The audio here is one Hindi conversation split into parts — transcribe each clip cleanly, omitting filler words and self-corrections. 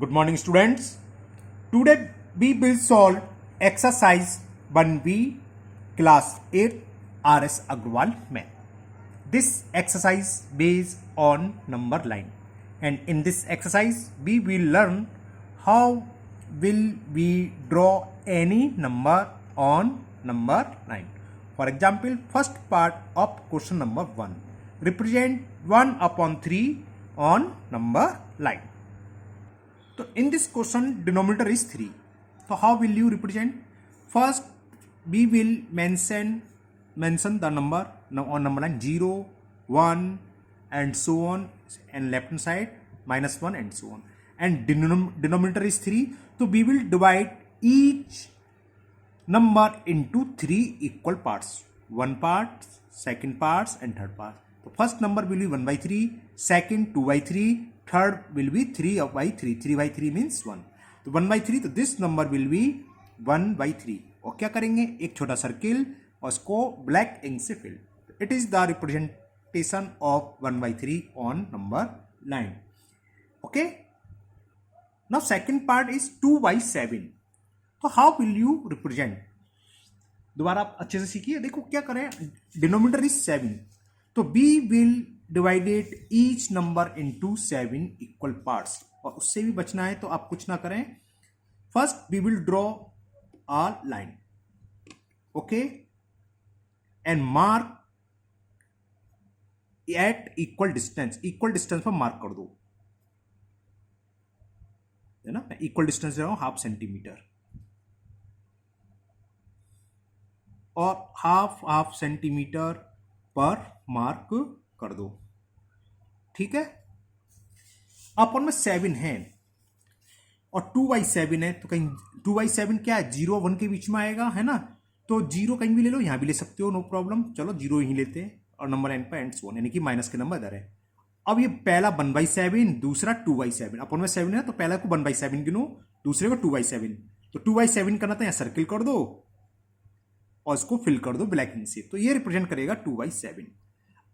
Good morning, students. Today we will solve exercise 1B class 8 RS Agrawal math. This exercise based on number line, and in this exercise we will learn how will we draw any number on number line. For example, first part of question number 1, represent 1/3 on number line. So in this question denominator is 3. So how will you represent? First we will mention the number on number line 0, 1 and so on, and left hand side -1 and so on, and denominator is 3. So we will divide each number into 3 equal parts, one part, second parts and third part. So first number will be 1/3, second 2/3, third will be 3/3. 3/3 means 1. तो 1/3, तो दिस नंबर विल बी 1/3. और क्या करेंगे, एक छोटा सर्किल और उसको ब्लैक इंक से fill. It is the representation of 1/3 on number line. Okay, now second part is 2/7. तो हाउ विल यू रिप्रेजेंट? दोबारा आप अच्छे से सीखिए. देखो क्या करें, डिनोमिनेटर इज 7, तो we will divided each number into 7 equal parts. और उससे भी बचना है तो आप कुछ ना करें. First we will draw a line, okay, and mark at equal distance. Equal distance पर मार्क कर दो, है ना. मैं इक्वल डिस्टेंस दे रहा हूं 1/2 सेंटीमीटर, और 1/2 सेंटीमीटर पर मार्क कर दो. ठीक है. अपन में 7 है और 2/7 है, तो कहीं 2/7 क्या है, 0 1 के बीच में आएगा, है ना. तो 0 कहीं भी ले लो, यहां भी ले सकते हो, नो प्रॉब्लम. चलो 0 ही लेते हैं, और नंबर एंड पे एंड सो ऑन, यानी कि माइनस के नंबर इधर है. अब ये पहला 1/7, दूसरा 2/7. अपन में 7 है तो पहला को 1/7 गिनो, दूसरे को 2/7. तो 2/7 करना था, यहां सर्किल कर दो और इसको फिल कर दो ब्लैक इंक से. तो ये रिप्रेजेंट करेगा 2/7.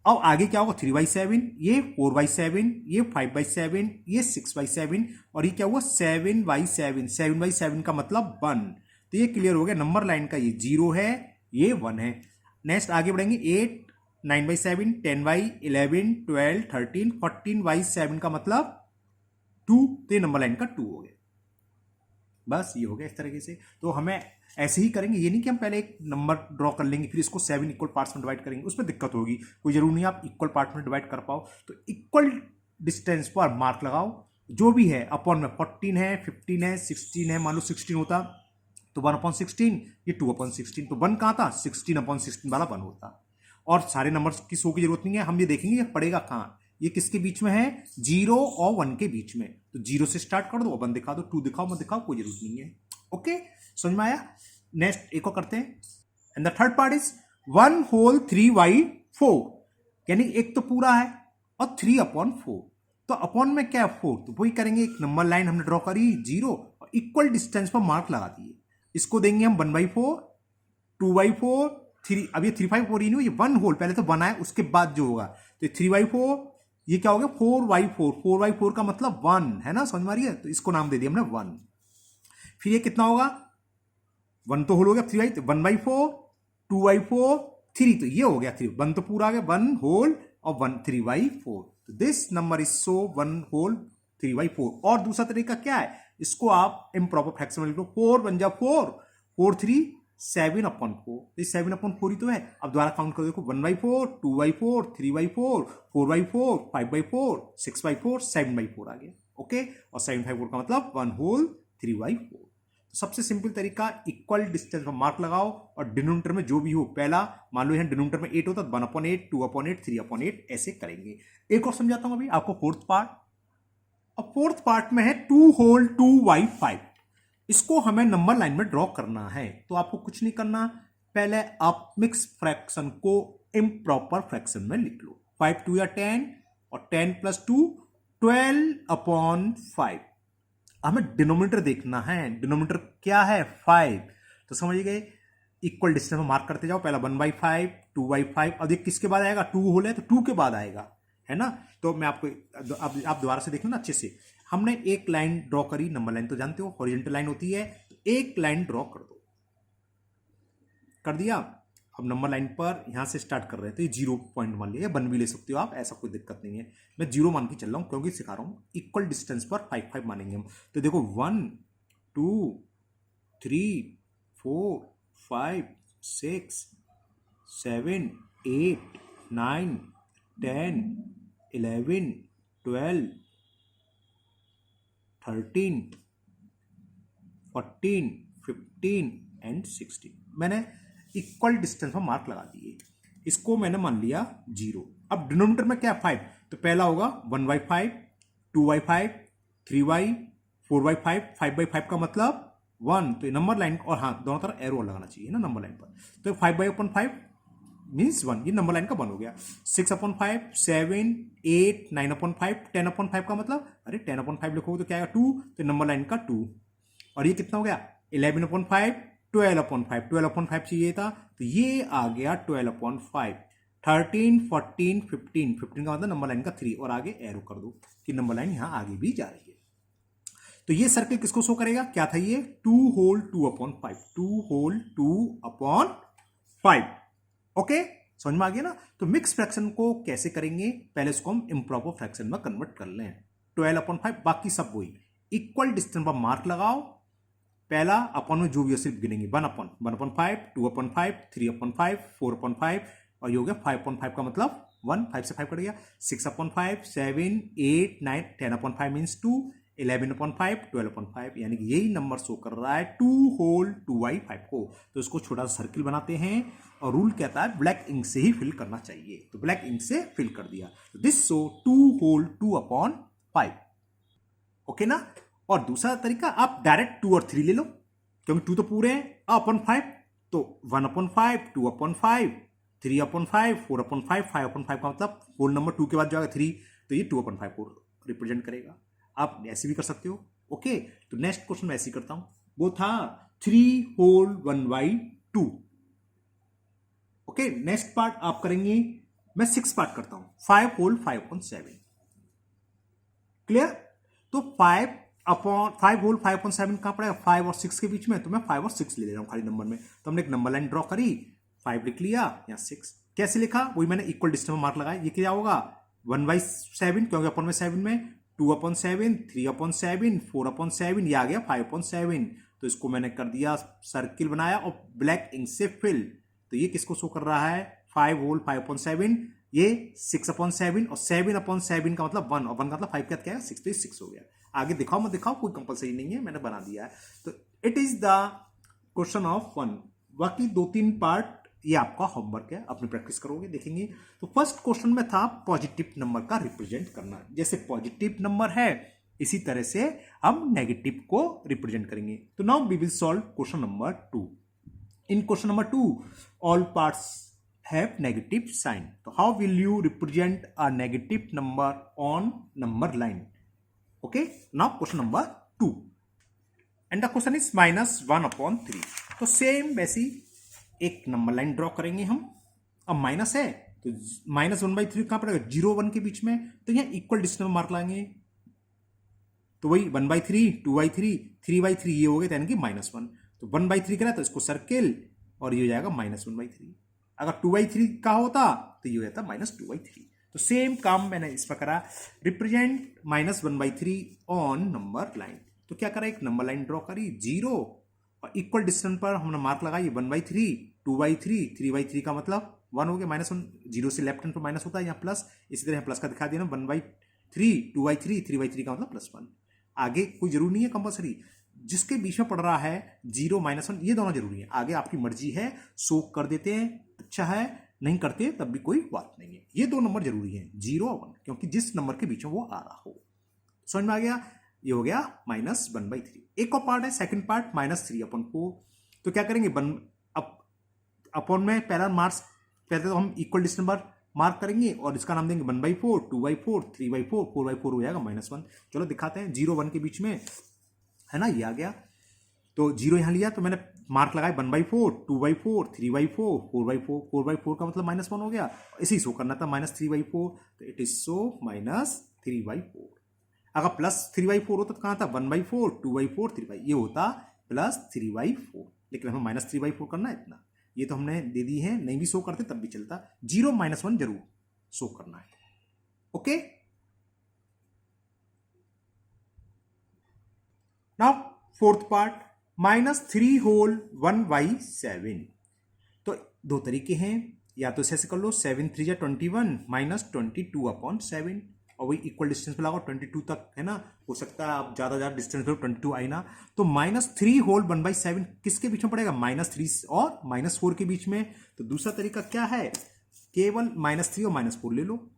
अब आगे क्या होगा, 3/7, ये 4/7, ये 5/7, ये 6/7, और ये क्या हुआ 7/7. 7/7 का मतलब 1. तो ये क्लियर हो गया, नंबर लाइन का ये 0 है, ये 1 है. नेक्स्ट आगे बढ़ेंगे, 8, 9/7, 10/11, 12, 13, 14/7 का मतलब 2. तो ये नंबर लाइन का 2 हो गया. बस ये हो गया इस तरीके से. तो हमें ऐसे ही करेंगे, ये नहीं कि हम पहले एक नंबर ड्रॉ कर लेंगे फिर इसको 7 इक्वल पार्ट्स में डिवाइड करेंगे, उसमें दिक्कत होगी. कोई जरूरी नहीं आप इक्वल पार्ट में डिवाइड कर पाओ. तो इक्वल डिस्टेंस पर मार्क लगाओ, जो भी है अपॉन में 14 है, 15 है, 16 है. मान लो 16 होता तो 1/16, ये 2/16. तो 1 कहाँ था, 16/16 वाला 1 होता. और सारे नंबर्स की शो की जरूरत नहीं है, हम ये देखेंगे ये पड़ेगा कहाँ. ये किसके बीच में है, 0 और 1 के बीच में. तो 0 से स्टार्ट कर दो, 1 दिखा दो, 2 दिखाओ, मत दिखाओ, कोई जरूरत नहीं है. ओके, समझ में आया. नेक्स्ट एक और करते हैं, and the third part is 1 whole 3/4. यानी एक तो पूरा है और 3/4. तो अपॉन में क्या है, 4. तो वही करेंगे, एक नंबर लाइन हमने ड्रॉ करी 0 और इक्वल डिस्टेंस पर मार्क लगा दिए. इसको देंगे हम 1/4, 2/4, 3. अब ये 3/4 ही नहीं, ये 1 होल, पहले तो 1 आए उसके बाद जो होगा. तो 3/4, ये क्या हो गया 4/4. 4/4 का मतलब 1 है ना, समझ में आ रही है. तो इसको नाम दे दिया हमने 1. फिर ये कितना होगा, 1 तो होल हो गया, 1/4, 2/4, 3. तो ये हो गया 3. 1 तो पूरा आ गया, 1 होल और 1 3/4. तो this number is so 1 whole 3/4. और दूसरा तरीका क्या है, इसको आप इम्प्रॉपर फ्रैक्शन में लिख लो. 4 1 जा 4, 4 3 7/4. ये 7/4 ही तो है. अब दोबारा काउंट कर देखो, 1/4, 2/4, 3/4, 4/4, 5/4, 6/4, 7/4 आ गया. ओके, और 7/4 का मतलब 1 होल 3/4. सबसे सिंपल तरीका, इक्वल डिस्टेंस पर मार्क लगाओ और डिनोमिनेटर में जो भी हो, पहला मान लो यहाँ डिनोमिनेटर में 8 होता है, 1/8, 2/8, 3/8 ऐसे करेंगे. एक और समझाता हूं अभी आपको फोर्थ पार्ट. अब फोर्थ पार्ट में है 2 होल 2/5. इसको हमें नंबर लाइन में ड्रॉ करना है. तो आपको कुछ नहीं करना, पहले आप मिक्स फ्रैक्शन को इम्प्रॉपर फ्रैक्शन में लिख लो. 5 2 या 10, और 10 + 2 12/5. हमें डिनोमिनेटर देखना है. डिनोमिनेटर क्या है, 5. तो समझ गए, इक्वल डिस्टेंस में मार्क करते जाओ. पहला 1/5, 2/5. अब ये किसके बाद आएगा, 2 होल है तो 2 के बाद आएगा, है ना. तो मैं आपको, आप दोबारा से देख लो ना अच्छे से. हमने एक लाइन ड्रॉ करी, नंबर लाइन तो जानते हो हॉरिजॉन्टल लाइन होती है, तो एक लाइन ड्रॉ कर दो, कर दिया। अब नंबर लाइन पर यहां से स्टार्ट कर रहे हैं तो ये 0 पॉइंट मान लिया, 1 भी ले सकते हो आप, ऐसा कोई दिक्कत नहीं है। मैं 0 मान के चल रहा हूं क्योंकि सिखा रहा हूं। इक्वल डिस्टेंस पर 5 5 मानेंगे हम। तो देखो 1 2 3 4 5 6 7 8 9 10 11 12 13 14 15 एंड 16। मैंने इक्वल डिस्टेंस पर मार्क लगा दिए, इसको मैंने मान लिया 0। अब डिनोमिनेटर में क्या है 5, तो पहला होगा 1/5 2/5 3y 4/5 5/5 का मतलब 1, तो नंबर लाइन और हाँ दोनों तरफ एरो लगाना चाहिए ना नंबर लाइन पर। तो 5/5 मीन्स 1, ये नंबर लाइन का 1 हो गया। 6/5 7 8 9/5 10/5 का मतलब, अरे 10/5 लिखोगे तो क्या आएगा 2, तो नंबर लाइन का 2। और ये कितना हो गया 11/5 12/5 12/5 चाहिए था, तो ये आ गया 12/5। 13 14 15 15 का मतलब नंबर लाइन का 3, और आगे एरो कर दो कि नंबर लाइन यहां आगे भी जा रही है। तो ये सर्कल किसको शो करेगा, क्या था ये 2 होल 2/5 2 होल 2/5। ओके, समझ में आ गया ना। तो मिक्स फ्रैक्शन को कैसे करेंगे, पहले इसको हम इम्प्रॉपर फ्रैक्शन में कन्वर्ट कर लें। 12/5 बाकी सब वही, इक्वल डिस्टेंस पर मार्क लगाओ, पहला अपॉन में जो भी सिर्फ गिनेंगे 1/5 2/5 3/5 4/5, और ये हो गया 5/5 का मतलब 1, 5 से 5 कट गया। 6/5 7 8 9 10/5 मीन्स 2 11/5 12/5, यानी कि यही नंबर शो कर रहा है 2 होल 2/5 को। तो इसको छोटा सा सर्किल बनाते हैं, और रूल कहता है ब्लैक इंक से ही फिल करना चाहिए, तो ब्लैक इंक से फिल कर दिया। तो दिस शो 2 होल 2/5। ओके ना। और दूसरा तरीका, आप डायरेक्ट 2 और 3 ले लो, क्योंकि 2 तो पूरे हैं, अपॉन 5 तो 1/5 2/5 3/5 4/5 5/5 का मतलब होल नंबर 2 के बाद जो आएगा 3, तो ये 2/5 को रिप्रेजेंट करेगा। आप ऐसे भी कर सकते हो। ओके, तो नेक्स्ट क्वेश्चन मैं ऐसे ही करता हूं, वो था 3 होल 1/2। ओके, नेक्स्ट पार्ट आप करेंगे, मैं 6 पार्ट करता हूं, 5 होल 5/7। क्लियर। तो 5 होल 5/7 कहां पड़ेगा, 5 और 6 के बीच में, तो मैं 5 और 6 ले रहा हूं खाली नंबर में। तो हमने एक नंबर लाइन ड्रॉ करी, 5 लिख लिया, या 6 कैसे लिखा, वही मैंने इक्वल डिस्टेंस में मार्क लगाया। ये क्या होगा 1/7 क्योंकि अपन में 7 में 2/7 3/7 4/7, ये आ गया 5/7। तो इसको मैंने कर दिया सर्किल बनाया और ब्लैक इंक से फिल। तो ये किसको शो कर रहा है 5 होल 5/7, ये 6/7, और 7/7 का मतलब 1, और 1 का मतलब 5 क्या है 6, तो 6 हो गया। आगे दिखाओ मत दिखाओ कोई कंपलसरी नहीं है, मैंने बना दिया है। तो it is the question of 1। बाकी 2-3 पार्ट ये आपका होमवर्क है, अपनी प्रैक्टिस करोगे देखेंगे। तो फर्स्ट क्वेश्चन में था पॉजिटिव नंबर का रिप्रेजेंट करना, जैसे पॉजिटिव नंबर है इसी तरह से हम नेगेटिव को रिप्रेजेंट करेंगे। तो now we will solve question number 2। In question number 2 all parts have negative sign. So how will you represent a negative number on number line? Okay, now question number 2 and the question is -1/3. तो सेम वैसी एक नंबर लाइन ड्रॉ करेंगे हम। अब माइनस है तो -1/3 कहां पड़ेगा 0 1 के बीच में, तो यहाँ इक्वल डिस्टेंस में मार्क लाएंगे, तो वही 1/3 2/3 3/3 ये हो गए, यानी कि -1। तो 1/3 करा तो इसको सर्किल, और ये हो जाएगा -1/3। अगर 2/3 का होता तो ये हो जाता -2/3। तो सेम काम मैंने इस पर करा, रिप्रेजेंट -1/3 ऑन नंबर लाइन। तो क्या करा, एक नंबर लाइन ड्रॉ करी 0, और इक्वल डिस्टेंस पर हमने मार्क लगाई 1/3 2/3 3/3 का मतलब 1 हो गया, -1 0 से लेफ्ट हैंड पर माइनस होता है, यहाँ प्लस, इसी तरह प्लस का दिखा दिया ना 1/3 2/3 3/3 का मतलब +1। आगे कोई जरूरी नहीं है कंपल्सरी, जिसके बीच में पड़ रहा है 0 -1 ये दोनों जरूरी है, आगे आपकी मर्जी है, सो कर देते हैं अच्छा है, नहीं करते तब भी कोई बात नहीं है। ये 2 नंबर जरूरी है 0 और 1, क्योंकि जिस नंबर के बीच में वो आ रहा हो। समझ में आ गया, ये हो गया -1/3। एक और पार्ट है सेकंड पार्ट -3/4। तो क्या करेंगे अपॉन में पहला मार्क्स, पहले तो हम इक्वल डिस्टेंस पर मार्क करेंगे और इसका नाम देंगे 1/4 2/4 3/4 4/4 हो जाएगा -1। चलो दिखाते हैं, 0 1 के बीच में है ना, ये आ गया। तो 0 यहां लिया तो मैंने मार्क लगाया 1/4 2/4 3/4 4/4 4/4 का मतलब -1 हो गया, इसी शो करना था -3/4, तो इट इज शो -3/4। अगर +3/4 होता तो कहाँ था 1/4 2/4 3/, ये होता +3/4, लेकिन हमें -3/4 करना है इतना। ये तो हमने दे दी है, नहीं भी शो करते तब भी चलता। 0 -1 जरूर शो करना है। Okay, now fourth part, -3 whole 1/7। तो दो तरीके हैं, या तो ऐसे कर लो 7 3 जा 21 -22/7, और वही इक्वल डिस्टेंस पे लगाओ 22 तक, है ना। हो सकता है आप ज्यादा ज्यादा डिस्टेंस पे 22 आई ना, तो -3 होल 1/7 किसके बीच में पड़ेगा, -3 और -4 के बीच में। तो दूसरा तरीका क्या है, केवल -3 और -4 ले लो,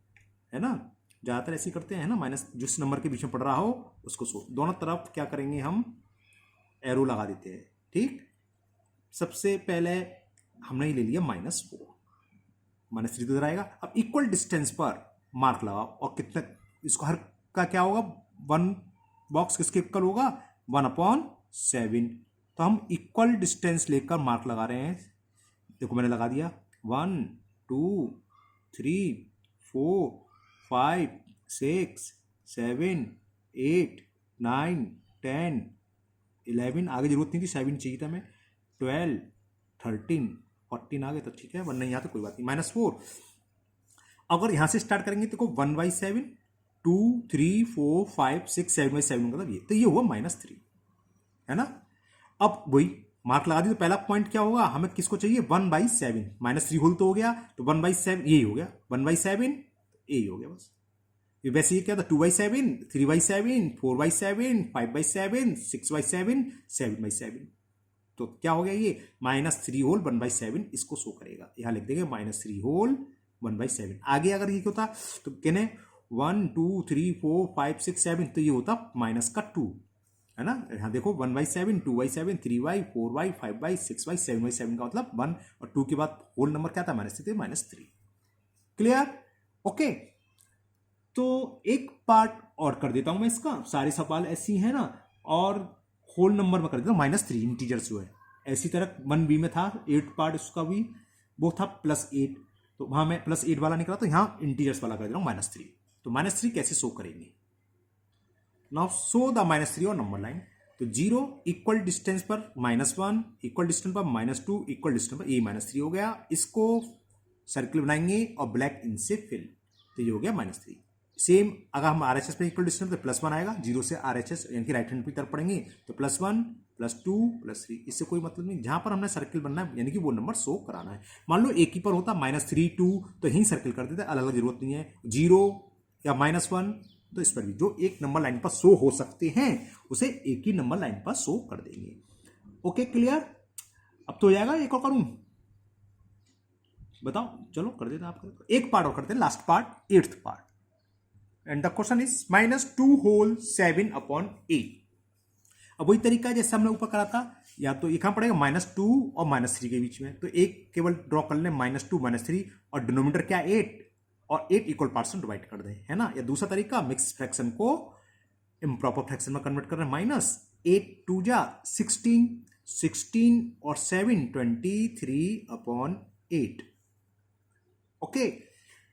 है ना। ज्यादातर ऐसे करते हैं ना, माइनस जिस नंबर के बीच में पड़ रहा हो उसको दोनों तरफ क्या करेंगे हम, एरो लगा देते हैं। ठीक, सबसे पहले हमने ही ले लिया -4, -3 तो इधर आएगा। अब इक्वल डिस्टेंस पर मार्क लगाओ, और कितने, इसको हर का क्या होगा, 1 बॉक्स किसके इक्वल होगा, 1/7। तो हम इक्वल डिस्टेंस लेकर मार्क लगा रहे हैं। देखो मैंने लगा दिया 1 2 3 4 5 6 7 8 9 10 11, आगे जरूरत नहीं थी, 7 चाहिए था हमें, 12 13 14 आ गए तो ठीक है, वरना यहाँ तो कोई बात नहीं। -4, अगर यहां से स्टार्ट करेंगे तो 1/7 2 3 4 5 6 7/7 मतलब ये, तो ये हुआ -3, है ना। अब वही मार्क लगा दी, तो पहला पॉइंट क्या होगा, हमें किसको चाहिए, 1/7, -3 होल तो हो गया, तो 1/7 यही हो गया, 1/7 यही हो गया बस। ये वैसे ये क्या था, 2/7 3/7 4/7 5/7 6/7 7/7, तो क्या हो गया ये, -3 होल 1/7 इसको शो करेगा। यहां लिख देंगे -3 होल 1/7। आगे अगर ये होता तो कहने 1 2 3 4 5 6 7, तो ये होता -2, है ना। यहाँ देखो 1/7 2/7 3/, 4/, 5/, 6/, 7/7 का मतलब 1 और 2 के बाद होल नंबर क्या था, -3। Clear, okay. तो एक पार्ट और कर देता हूं मैं इसका, सारे सवाल ऐसी है ना, और होल नंबर में कर देता हूं -3 इंटीजर्स जो है। ऐसी तरह 1B में था 8 पार्ट, उसका भी वो था +8, तो वहां मैं +8 वाला निकला, तो यहां इंटीजर्स वाला कर दे रहा हूं -3। तो -3 कैसे शो करेंगे, नाउ शो द -3 और नंबर लाइन। तो 0 इक्वल डिस्टेंस पर -1, इक्वल डिस्टेंस पर -2, इक्वल डिस्टेंस पर ये -3 हो गया। इसको सर्किल बनाएंगे और ब्लैक इन से फिल, तो ये हो गया -3। सेम अगर हम RHS पे इक्वल डिस्टेंस तो +1 आएगा, 0 से RHS यानी कि राइट हैंड की तरफ पढ़ेंगे तो +1 +2 +3, इससे कोई मतलब नहीं। जहां पर हमने सर्किल बनना है यानी कि वो नंबर शो कराना है। मान लो एक ही पर होता -3 2, तो यहीं सर्किल कर देते, अलग अलग जरूरत नहीं है। 0 या -1, तो इस पर भी जो एक नंबर लाइन पर शो हो सकते हैं उसे एक ही नंबर लाइन पर शो कर देंगे। Okay, clear. अब तो हो जाएगा, एक और करूं, बताओ, चलो कर देते आप, एक पार्ट और करते हैं, last part, 8th part, and the question is -2 whole 7/8। अब वही तरीका जैसे हमने ऊपर करा था, या तो ये कहां पड़ेगा, -2 और -3 के बीच में, तो एक केवल ड्रॉ कर लें, -2 -3, और डिनोमिनेटर क्या 8, और 8 इक्वल पार्ट्स में डिवाइड कर दें, है ना। या दूसरा तरीका, मिक्स फ्रैक्शन को इम्प्रॉपर फ्रैक्शन में कन्वर्ट कर रहे हैं, -8 2 जा 16, 16 और 7 23/8। ओके,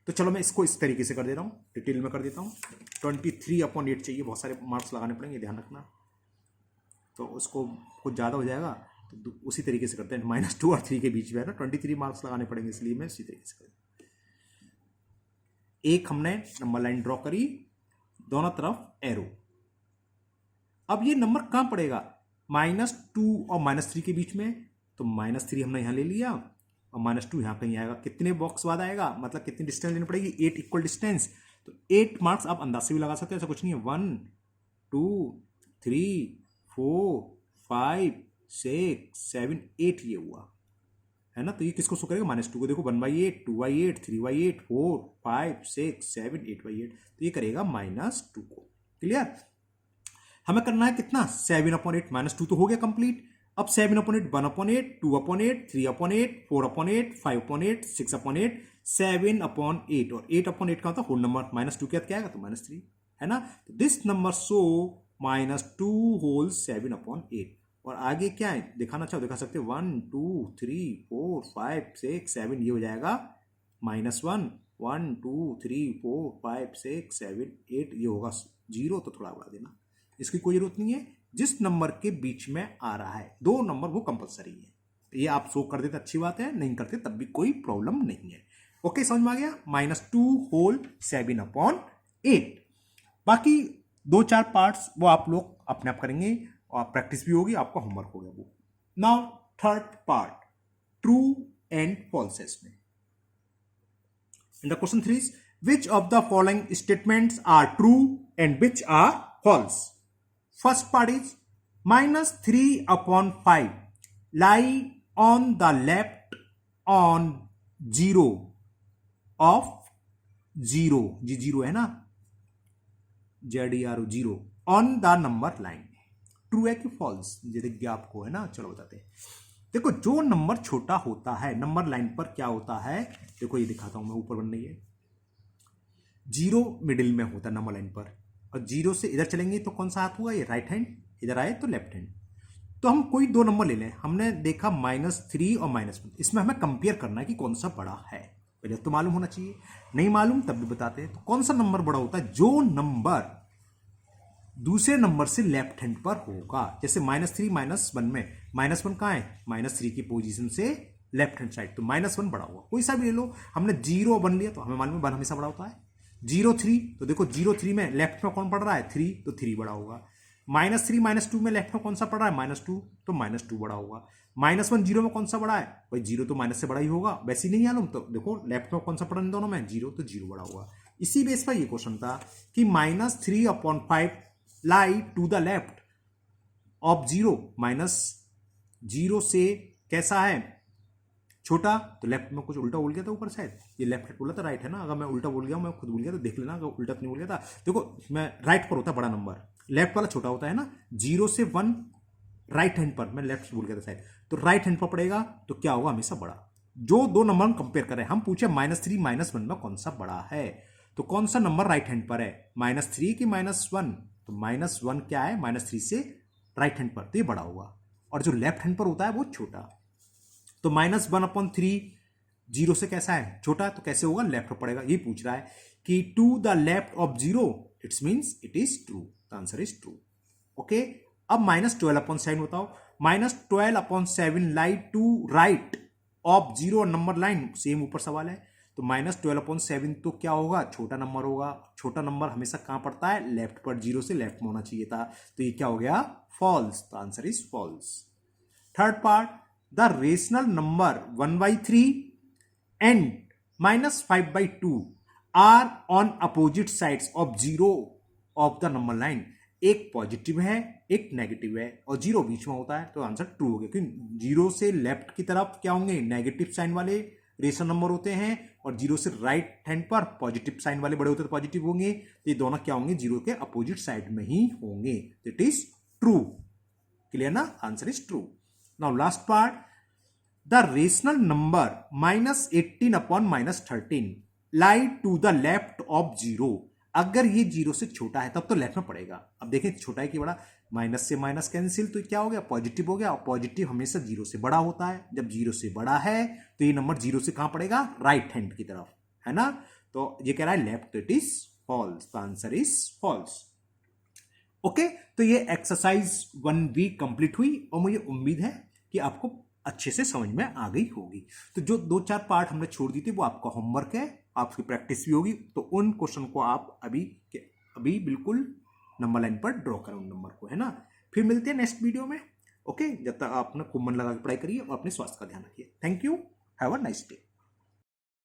तो चलो मैं इसको इस तरीके से कर दे रहा हूं, डिटेल में कर देता हूं। 23/8 चाहिए, बहुत सारे मार्क्स लगाने पड़ेंगे, ध्यान रखना, तो उसको कुछ ज़्यादा हो जाएगा, तो उसी तरीके से करते हैं, -2 और 3 के बीच में है ना, 23 मार्क्स लगाने पड़ेंगे, इसलिए मैं इसी तरीके से कर, एक हमने नंबर लाइन ड्रॉ करी, दोनों तरफ एरो। अब ये नंबर कहां पड़ेगा, -2 और -3 के बीच में, तो -3 हमने यहां ले लिया, और -2 यहां कहीं आएगा, कितने बॉक्स बाद आएगा, मतलब कितनी डिस्टेंस लेनी पड़ेगी, 8 इक्वल डिस्टेंस, तो 8 मार्क्स आप अंदाज से भी लगा सकते हो, ऐसा कुछ नहीं है। 1 2 3 4 5 6 7 8 ये हुआ, है ना। तो ये किसको शो करेगा, -2 को। देखो 1/8 2/8 3/8 4 5 6 7 8/8, तो ये करेगा -2 को। क्लियर, हमें करना है कितना, 7/8, -2 तो हो गया कंप्लीट। अब 7/8 1/8 2/8 3/8 4/8 5/8 6/8 7/8, और 8/8 का होता होल नंबर, -2 के बाद क्या आएगा, तो -3, है ना। तो दिस नंबर शो -2 होल 7/8। और आगे क्या है दिखाना चाहो दिखा सकते हो, 1 2 3 4 5 6 7, ये हो जाएगा -1 1 2 3 4 5 6 7 8, ये होगा 0 तो थोड़ा बढ़ा देना, इसकी कोई जरूरत नहीं है। जिस नंबर के बीच में आ रहा है 2 नंबर वो कंपलसरी है। ये आप शो कर देते अच्छी बात है, नहीं करते तब भी कोई प्रॉब्लम नहीं है। ओके, समझ में आ गया। -2 होल 7/8। बाकी 2-4 पार्ट्स वो आप लोग अपने आप करेंगे और प्रैक्टिस भी होगी, आपका होमवर्क हो गया वो। Now third part, true and falsies में। And the question 3 is, which of the following statements are true and which are false? First part is -3/5 lie on the left on 0 of 0, जी 0 है ना, ZERO 0 on the number line। True है कि फॉल्स, ये दिख गया आपको है ना। चलो बताते हैं। देखो जो नंबर छोटा होता है नंबर लाइन पर क्या होता है, देखो ये दिखाता हूं मैं, ऊपर बन रही है 0 मिडिल में होता है नंबर लाइन पर, और 0 से इधर चलेंगे तो कौन सा हाथ होगा, ये राइट हैंड, इधर आए तो लेफ्ट हैंड। तो हम कोई 2 नंबर ले लें, हमने देखा -3 और -1, इसमें हमें कंपेयर करना है कि कौन सा बड़ा है। पहले तो मालूम होना चाहिए, नहीं मालूम तब भी बताते हैं। तो कौन सा नंबर बड़ा होता है, जो नंबर दूसरे नंबर से लेफ्ट हैंड पर होगा। जैसे -3 -1 में -1 कहाँ है, -3 की पोजीशन से लेफ्ट हैंड साइड, तो -1 बड़ा होगा। कोई सा भी ले लो, हमने 0 1 लिया तो हमें मालूम है 1 हमेशा बड़ा होता है। 0-3 तो देखो 0-3 में लेफ्ट में कौन पड़ रहा है, 3, तो 3 बड़ा होगा। -3 -2 में लेफ्ट में कौन सा पड़ रहा है, -2, तो -2 बड़ा होगा। -1 0 में कौन सा बड़ा है, भाई 0 तो माइनस से बड़ा ही होगा, वैसे ही नहीं मालूम तो देखो लेफ्ट में कौन सा पड़ा इन दोनों में, 0, तो 0 बड़ा होगा। इसी बेस पर ये क्वेश्चन था कि -3/5 lie to the left of 0, -0 से कैसा है, छोटा, तो लेफ्ट में कुछ उल्टा बोल गया था ऊपर शायद, ये लेफ्ट हैंड बोला था राइट है ना, अगर मैं उल्टा बोल गया हूं, मैं खुद भूल गया तो देख लेना, अगर उल्टा तो नहीं बोल गया था। देखो मैं राइट पर होता है बड़ा नंबर, लेफ्ट वाला छोटा होता है ना। 0 से 1 राइट हैंड पर, मैं लेफ्ट भूल गया था शायद, तो राइट हैंड पर पड़ेगा तो क्या होगा, हमेशा बड़ा। जो 2 नंबर हम कंपेयर करें, हम पूछे -3 -1 में कौन सा बड़ा है, तो कौन सा नंबर राइट हैंड पर है, -3 की -1, तो -1 क्या है, -3 से राइट हैंड पर, तो ये बड़ा होगा। और जो लेफ्ट हैंड पर होता है वो छोटा। तो -1/3 0 से कैसा है, छोटा, तो कैसे होगा, लेफ्ट पर पड़ेगा। ये पूछ रहा है कि to the left of 0, it's means it is true, the answer is true. Okay, अब -12/7 बताओ। -12/7 lie to right of 0 number line, same ऊपर सवाल है। तो -12/7 तो क्या होगा, छोटा नंबर होगा। छोटा नंबर हमेशा कहां पड़ता है, लेफ्ट पर, 0 से लेफ्ट में होना चाहिए था, तो ये क्या हो गया, false, the answer is false. Third part, the rational number 1/3 and -5/2 are on opposite sides of 0 of the number line. एक पॉजिटिव है एक नेगेटिव है और 0 बीच में होता है, तो आंसर ट्रू हो गया, क्योंकि 0 से लेफ्ट की तरफ क्या होंगे, नेगेटिव साइन वाले रेशनल नंबर होते हैं, और 0 से राइट हैंड पर पॉजिटिव साइन वाले बड़े होते हैं तो पॉजिटिव होंगे। तो ये दोनों क्या होंगे, 0 के अपोजिट साइड में ही होंगे। इट इज ट्रू, क्लियर ना, answer is true. Now last part, the rational number -18/-13 lie to the left of 0। अगर ये 0 से छोटा है तब तो लेफ्ट में पड़ेगा। अब देखें छोटा है कि बड़ा, माइनस से माइनस कैंसिल, तो क्या हो गया, पॉजिटिव हो गया, और पॉजिटिव हमेशा 0 से बड़ा होता है। जब 0 से बड़ा है तो ये नंबर 0 से कहां पड़ेगा, राइट हैंड की तरफ, है ना। तो ये कह रहा है लेफ्ट, तो it is false, the answer is false. Okay, तो ये एक्सरसाइज 1 वीक कंप्लीट हुई और मुझे उम्मीद है कि आपको अच्छे से समझ में आ गई होगी। तो जो 2-4 पार्ट हमने छोड़ दी थी वो आपका होमवर्क है, आपकी प्रैक्टिस भी होगी। तो उन क्वेश्चन को आप अभी बिल्कुल नंबर लाइन पर ड्रॉ करें उन नंबर को, है ना। फिर मिलते हैं नेक्स्ट वीडियो में। ओके, जब तक आप अपना खूब मन लगा के पढ़ाई करिए और अपने स्वास्थ्य का ध्यान रखिए। Thank you, have a nice day.